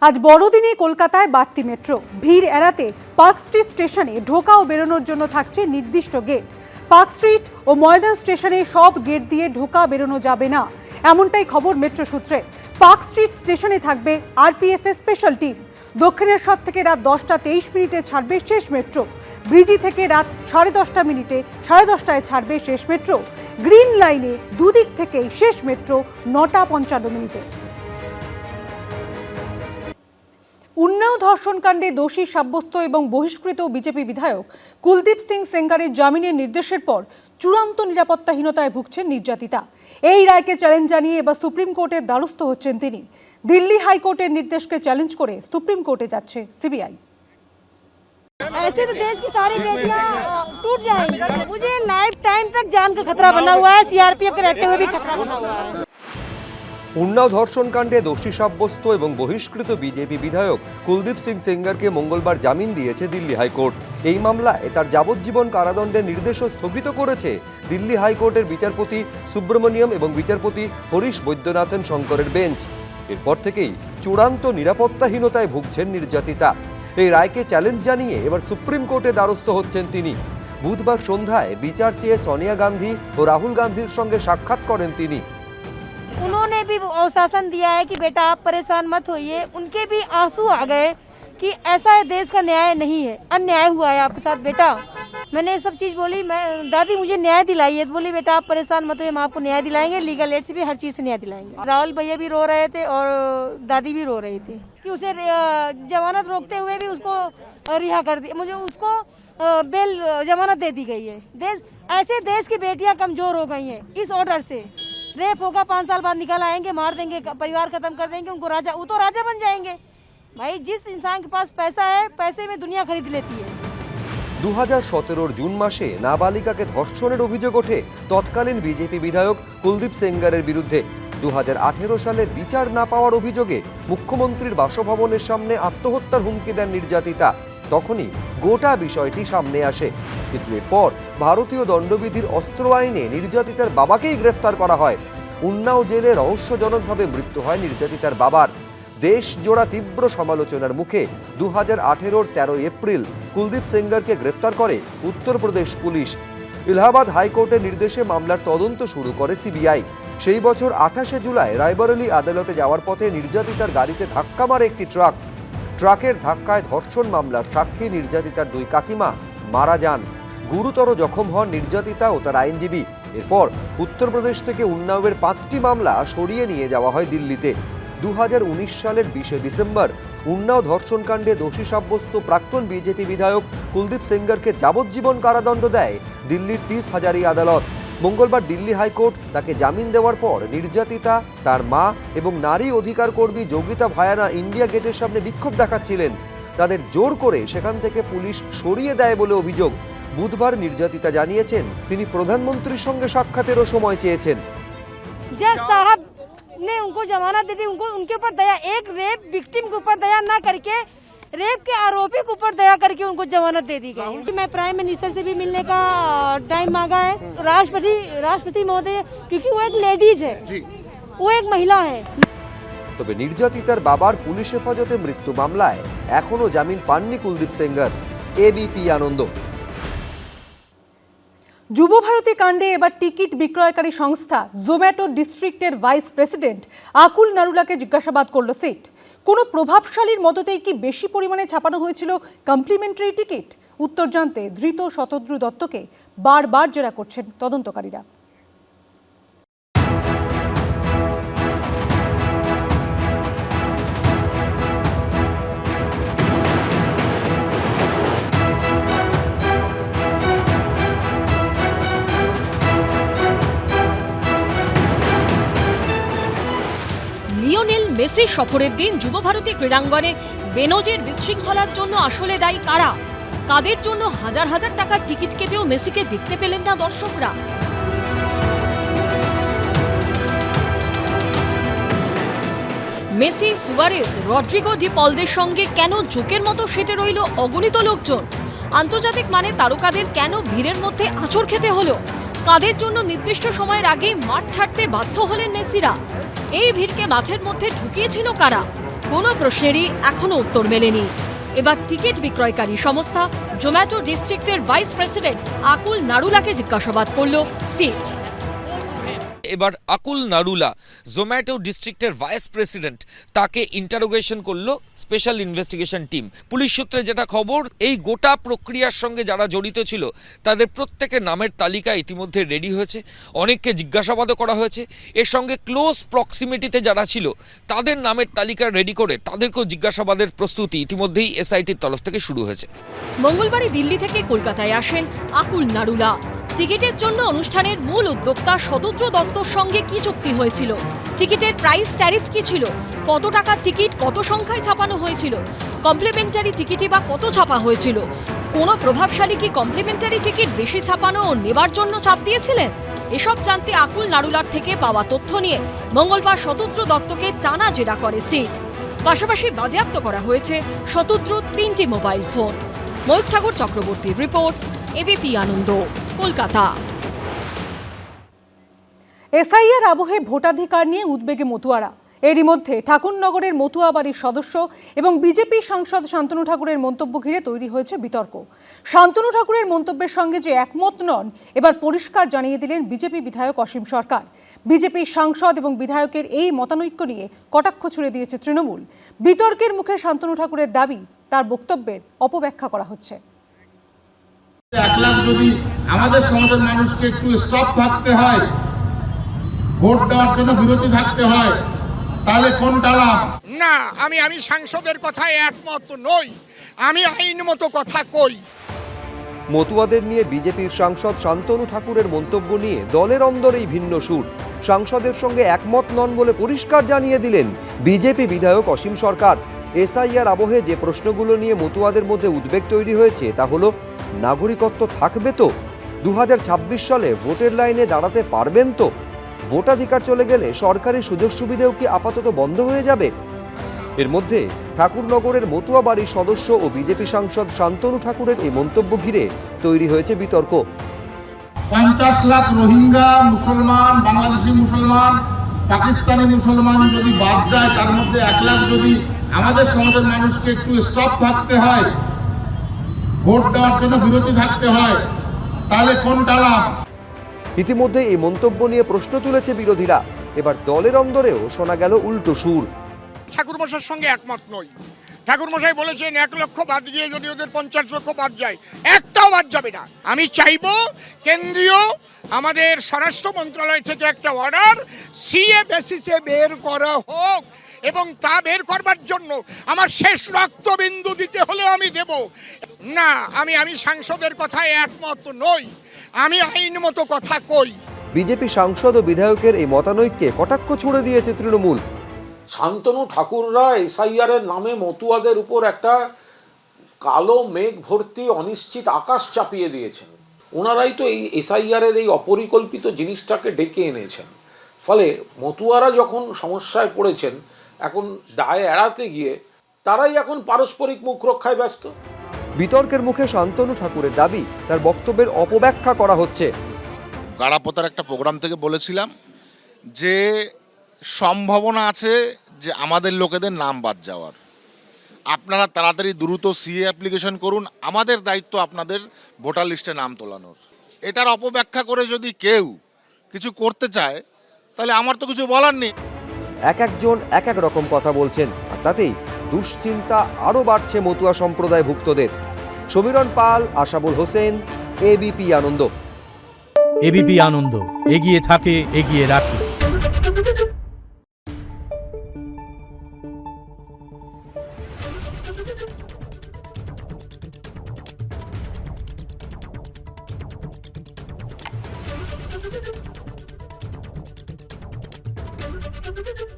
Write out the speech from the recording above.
আজ বড়দিনে কলকাতায় বাড়তি মেট্রো। ভিড় এড়াতে পার্ক স্ট্রিট স্টেশনে ঢোকা ও বেরোনোর জন্য থাকছে নির্দিষ্ট গেট। পার্ক স্ট্রিট ও ময়দান স্টেশনে সব গেট দিয়ে ঢোকা বেরোনো যাবে না, এমনটাই খবর মেট্রো সূত্রে। পার্ক স্ট্রিট স্টেশনে থাকবে আরপিএফ এর স্পেশাল টিম। দক্ষিণেশ্বর থেকে রাত 10টা 23 মিনিটে ছাড়বে শেষ মেট্রো। ব্রিজি থেকে রাত 10:30 মিনিটে 10:30টায় ছাড়বে শেষ মেট্রো। গ্রিন লাইনে দুদিক থেকেই শেষ মেট্রো 9টা 55 মিনিটে। উন্নাও ধর্ষণকাণ্ডে দোষী সাব্যস্ত এবং বহিষ্কৃত বিজেপি বিধায়ক কুলদীপ সিং সেঙ্গারের জামিনের নির্দেশের পর চূড়ান্ত নিরাপত্তাহীনতায় ভুগছেন নির্যাতিতা। এই রায়কে চ্যালেঞ্জ জানিয়ে এবার সুপ্রিম কোর্টের দ্বারস্থ হচ্ছেন তিনি। দিল্লি হাইকোর্টের নির্দেশকে চ্যালেঞ্জ করে সুপ্রিম কোর্টে যাচ্ছে সিবিআই। ऐसे तो देश की सारी बेटियां टूट जाएंगी। मुझे लाइफ टाइम तक जान का खतरा बना हुआ है, सीआरपीएफ के रहते हुए भी खतरा बना हुआ है। উন্নাও ধর্ষণকাণ্ডে দোষী সাব্যস্ত এবং বহিষ্কৃত বিজেপি বিধায়ক কুলদীপ সিং সেঙ্গারকে মঙ্গলবার জামিন দিয়েছে দিল্লি হাইকোর্ট। এই মামলায় তার যাবজ্জীবন কারাদণ্ডের নির্দেশও স্থগিত করেছে দিল্লি হাইকোর্টের বিচারপতি সুব্রমণিয়ম এবং বিচারপতি হরিশ বৈদ্যনাথন শঙ্করের বেঞ্চ। এরপর থেকেই চূড়ান্ত নিরাপত্তাহীনতায় ভুগছেন নির্যাতিতা। এই রায়কে চ্যালেঞ্জ জানিয়ে এবার সুপ্রিম কোর্টে দ্বারস্থ হচ্ছেন তিনি। বুধবার সন্ধ্যায় বিচার চেয়ে সোনিয়া গান্ধী ও রাহুল গান্ধীর সঙ্গে সাক্ষাৎ করেন তিনি। उन्होंने भी आश्वासन दिया है कि बेटा आप परेशान मत होइए। उनके भी आंसू आ गए कि ऐसा देश का न्याय नहीं है, अन्याय हुआ है आपके साथ बेटा। मैंने ये सब चीज बोली, मैं दादी मुझे न्याय दिलाइए, तो बोली बेटा आप परेशान मत होइए, हम आपको न्याय दिलाएंगे, लीगल एड से भी हर चीज से न्याय दिलाएंगे। राहुल भैया भी रो रहे थे और दादी भी रो रही थी कि उसे जमानत रोकते हुए भी उसको रिहा कर दिया, मुझे उसको बेल जमानत दे दी गई है। ऐसे देश की बेटियां कमजोर हो गई हैं इस ऑर्डर से। रेप होगा 5 साल बाद निकल आएंगे, मार देंगे, परिवार खत्म कर देंगे, उनको राजा, वो तो राजा बन जाएंगे। भाई जिस इंसान के पास पैसा है, पैसे में दुनिया खरीद लेती है। 2017 জুন মাসে নাবালিকাকে ধর্ষণের অভিযোগ ওঠে তৎকালীন বিজেপি বিধায়ক কুলদীপ সেঙ্গারের বিরুদ্ধে। 2018 সালে বিচার না পাওয়ার অভিযোগে মুখ্যমন্ত্রীর বাসভবনের সামনে আত্মহত্যার হুমকি দেন নির্যাতিতা। তখনই গোটা বিষয়টি সামনে আসে। কিন্তু এরপর ভারতীয় দণ্ডবিধির অস্ত্র আইনে নির্যাতিতার বাবাকেই গ্রেফতার করা হয়। উন্নাও জেলে রহস্যজনকভাবে মৃত্যু হয় নির্যাতিতার বাবার। দেশ জোড়া তীব্র সমালোচনার মুখে 2018 13 এপ্রিল কুলদীপ সেঙ্গারকে গ্রেফতার করে উত্তরপ্রদেশ পুলিশ। এলাহাবাদ হাইকোর্টের নির্দেশে মামলার তদন্ত শুরু করে সিবিআই। সেই বছর 28 জুলাই রায়বরেলি আদালতে যাওয়ার পথে নির্যাতিতার গাড়িতে ধাক্কা মারে একটি ট্রাক। ট্রাকের ধাক্কায় ধর্ষণ মামলার সাক্ষী নির্যাতিতার 2 কাকিমা মারা যান। গুরুতর জখম হন নির্যাতিতা ও তার আইনজীবী। এরপর উত্তরপ্রদেশ থেকে উন্নাওয়ের 5টি মামলা সরিয়ে নিয়ে যাওয়া হয় দিল্লিতে। 2019 সালের 20 ডিসেম্বর উন্নাও ধর্ষণকাণ্ডে দোষী সাব্যস্ত প্রাক্তন বিজেপি বিধায়ক কুলদীপ সেঙ্গারকে যাবজ্জীবন কারাদণ্ড দেয় দিল্লির 30 হাজারি আদালত। মঙ্গলবার দিল্লি হাইকোর্ট তাকে জামিন দেওয়ার পর নির্যাতিতা, তার মা এবং নারী অধিকার কর্মী যোগিতা ভায়ানা ইন্ডিয়া গেটের সামনে বিক্ষোভ দেখাচ্ছিলেন। তাদের জোর করে সেখান থেকে পুলিশ সরিয়ে দেয় বলে অভিযোগ। বুধবার নির্যাতিতা জানিয়েছেন তিনি প্রধানমন্ত্রীর সঙ্গে সাক্ষাতেরও সময় চেয়েছেন। जज साहब ने उनको जमानत दे दी, उनके ऊपर दया, एक रेप विक्टिम के ऊपर दया ना करके रेप के आरोपी के ऊपर दया करके उनको जमानत दे दी गई। मैं प्राइम मिनिस्टर से भी मिलने का टाइम मांगा है, राष्ट्रपति महोदय, क्योंकि वो एक लेडीज है, वो एक महिला है। তবে নির্যাতিতার বাবার পুলিশ হেফাজতে মৃত্যু মামলায় এখনো জামিন পাননি কুলদীপ সেঙ্গার। এবিপি আনন্দ। যুবভারতী কাণ্ডে এবার টিকিট বিক্রয়কারী সংস্থা জোম্যাটো ডিস্ট্রিক্টের ভাইস প্রেসিডেন্ট আকুল নারুলাকে জিজ্ঞাসাবাদ করল সিট। কোনো প্রভাবশালীর মদতেই কি বেশি পরিমাণে ছাপানো হয়েছিল কমপ্লিমেন্টারি টিকিট? উত্তর জানতে ধৃত শতদ্রু দত্তকে বারবার জেরা করছেন তদন্তকারীরা। লিওনেল মেসির সফরের দিন যুবভারতী ক্রীড়াঙ্গনে বেনজির বিশৃঙ্খলার জন্য আসলে দায়ী কারা? কাদের জন্য হাজার হাজার টাকার টিকিট কেটেও মেসিকে দেখতে পেলেন না দর্শকরা? মেসি, সুয়ারেস, রড্রিগো ডি পলদের সঙ্গে কেন জোকের মতো সেটে রইল অগণিত লোকজন? আন্তর্জাতিক মানে তারকাদের কেন ভিড়ের মধ্যে আঁচড় খেতে হলো? কাদের জন্য নির্দিষ্ট সময়ের আগে মাঠ ছাড়তে বাধ্য হলেন মেসিরা? এই ভিড়কে মাঠের মধ্যে ঢুকিয়েছিল কারা? কোনো প্রশ্নেরই এখনো উত্তর মেলেনি। এবার টিকিট বিক্রয়কারী সংস্থা জোম্যাটো ডিস্ট্রিক্টের ভাইস প্রেসিডেন্ট আকুল নারুলাকে জিজ্ঞাসাবাদ করল সিট। এবার আকুল নারুলা জোম্যাটো ডিস্ট্রিক্টের ভাইস প্রেসিডেন্ট, তাকে ইন্টারোগেশন করলো স্পেশাল ইনভেস্টিগেশন টিম। পুলিশ সূত্রে যেটা খবর, এই গোটা প্রক্রিয়ার সঙ্গে যারা জড়িত ছিল তাদের প্রত্যেকের নামের তালিকা ইতিমধ্যে রেডি হয়েছে, অনেককে জিজ্ঞাসাবাদও করা হয়েছে। এর সঙ্গে ক্লোজ প্রক্সিমিটিতে যারা ছিল তাদের নামের তালিকা রেডি করে তাদেরকেও জিজ্ঞাসাবাদের প্রস্তুতি ইতিমধ্যেই এসআইটির তরফ থেকে শুরু হয়েছে। মঙ্গলবারই দিল্লি থেকে কলকাতায় আসেন আকুল নারুলা। টিকিটের জন্য অনুষ্ঠানের মূল উদ্যোক্তা শতদ্র দত্তর সঙ্গে কি চুক্তি হয়েছিল, টিকিটের প্রাইস ট্যারিফ কি ছিল, কত টাকার টিকিট কত সংখ্যায় ছাপানো হয়েছিল, কমপ্লিমেন্টারি টিকিটই বা কত ছাপা হয়েছিল, কোনো প্রভাবশালী কি কমপ্লিমেন্টারি টিকিট বেশি ছাপানো ও নেবার জন্য চাপ দিয়েছিলেন? এসব জানতে আকুল নারুলার থেকে পাওয়া তথ্য নিয়ে মঙ্গলবার শতদ্র দত্তকে টানা জেরা করে সিট। পাশাপাশি বাজেয়াপ্ত করা হয়েছে শতদ্র 3টি মোবাইল ফোন। ময়ূর ঠাকুর চক্রবর্তীর রিপোর্ট, এবিপি আনন্দ, কলকাতা। এসআইআর আবহে ভোটাধিকার নিয়ে উদ্বেগে মতুয়ারা। এরই মধ্যে ঠাকুরনগরের মতুয়া বাড়ির সদস্য এবং বিজেপি সাংসদ শান্তনু ঠাকুরের মন্তব্য ঘিরে তৈরি হয়েছে বিতর্ক। শান্তনু ঠাকুরের মন্তব্যের সঙ্গে যে একমত নন, এবার পরিষ্কার জানিয়ে দিলেন বিজেপি বিধায়ক অসীম সরকার। বিজেপির সাংসদ এবং বিধায়কের এই মতানৈক্য নিয়ে কটাক্ষ ছুড়ে দিয়েছে তৃণমূল। বিতর্কের মুখে শান্তনু ঠাকুরের দাবি, তার বক্তব্যের অপব্যাখ্যা করা হচ্ছে। 1 লাখ যদি আমাদের সমাজের মানুষকে একটু স্টপ থাকতে হয়, ভোট দেওয়ার জন্য বিরতি থাকতে হয়, তাহলে কোনটা লাভ? না, আমি সাংসদের কথায় একমত নই, আমি আইন মতো কথা কই। মতুয়াদের নিয়ে বিজেপির সাংসদ শান্তনু ঠাকুরের মন্তব্য নিয়ে দলের অন্দরেই ভিন্ন সুর। সাংসদের সঙ্গে একমত নন বলে পরিষ্কার জানিয়ে দিলেন বিজেপি বিধায়ক অসীম সরকার। এসআইআর আবহে যে প্রশ্নগুলো নিয়ে মতুয়াদের মধ্যে উদ্বেগ তৈরি হয়েছে তা হলো, নাগরিকত্ব থাকবে তো? 2026 সালে ভোটের লাইনে দাঁড়াতে পারবেন তো? ভোটাধিকার চলে গেলে সরকারি সুযোগ সুবিধাও কি আপাতত বন্ধ হয়ে যাবে? এর মধ্যে ঠাকুরনগরের মতুয়া বাড়ির সদস্য ও বিজেপি সাংসদ শান্তনু ঠাকুরের এই মন্তব্য ঘিরে তৈরি হয়েছে বিতর্ক। 50 লাখ রোহিঙ্গা মুসলমান, বাংলাদেশি মুসলমান, পাকিস্তানি মুসলমান যদি বাদ যায়, তার মধ্যে 1 লাখ যদি আমাদের সমাজের মানুষকে একটু স্টপ থাকতে হয়, ভোট দেওয়ার জন্য বিরতি থাকতে হয়, তাহলে কোনটা লাভ? ইতিমধ্যে এই মন্তব্য নিয়ে প্রশ্ন তুলেছে বিরোধীরা। এবার দলের অন্দরেও শোনা গেল উল্টো সুর। ঠাকুরমশাইয়ের সঙ্গে একমত নই। ঠাকুরমশাই বলেছেন 1 লক্ষ বাদ গিয়ে যদি ওদের 50 লক্ষ বাদ যায়, একটাও বাদ যাবে না। আমি চাইবো কেন্দ্রীয় আমাদের স্বরাষ্ট্র মন্ত্রণালয় থেকে একটা অর্ডার সিএ বেসিসে বের করা হোক, এবং তা বের করবার জন্য আমার শেষ রক্তবিন্দু দিতে হলেও আমি দেব। না, আমি সাংসদের কথায় একমত নই, আমি আইন মতো কথা কই। বিজেপি সাংসদ ও বিধায়কের এই মতানৈক্যে কটাক্ষ ছুড়ে দিয়েছে তৃণমূল। শান্তনু ঠাকুররা এসআইআর এর নামে মতুয়াদের উপর একটা কালো মেঘ ভর্তি অনিশ্চিত আকাশ চাপিয়ে দিয়েছেন। ওনারাই তো এই এসআইআর এর এই অপরিকল্পিত জিনিসটাকে ডেকে এনেছেন। ফলে মতুয়ারা যখন সমস্যায় পড়েছেন, এখন দায় এড়াতে গিয়ে তারাই এখন পারস্পরিক মুখ রক্ষায় ব্যস্ত। বিতর্কের মুখে শান্তনু ঠাকুরের দাবি, তার বক্তব্যের অপব্যাখ্যা করা হচ্ছে। গাড়াপোতার একটা প্রোগ্রাম থেকে বলেছিলাম যে সম্ভাবনা আছে যে আমাদের লোকেদের নাম বাদ যাওয়ার। আপনারা তাড়াতাড়ি দ্রুত সিএ অ্যাপ্লিকেশন করুন, আমাদের দায়িত্ব আপনাদের ভোটার লিস্টে নাম তোলানোর। এটার অপব্যাখ্যা করে যদি কেউ কিছু করতে চায়, তাহলে আমার তো কিছু বলার নেই। এক একজন এক এক রকম কথা বলছেন, আর তাতেই দুশ্চিন্তা আরও বাড়ছে মতুয়া সম্প্রদায়ভুক্তদের। সমীরণ পাল, আশাবুল হোসেন, এবিপি আনন্দ। এবিপি আনন্দ, এগিয়ে থাকে, এগিয়ে রাখে। Thank you.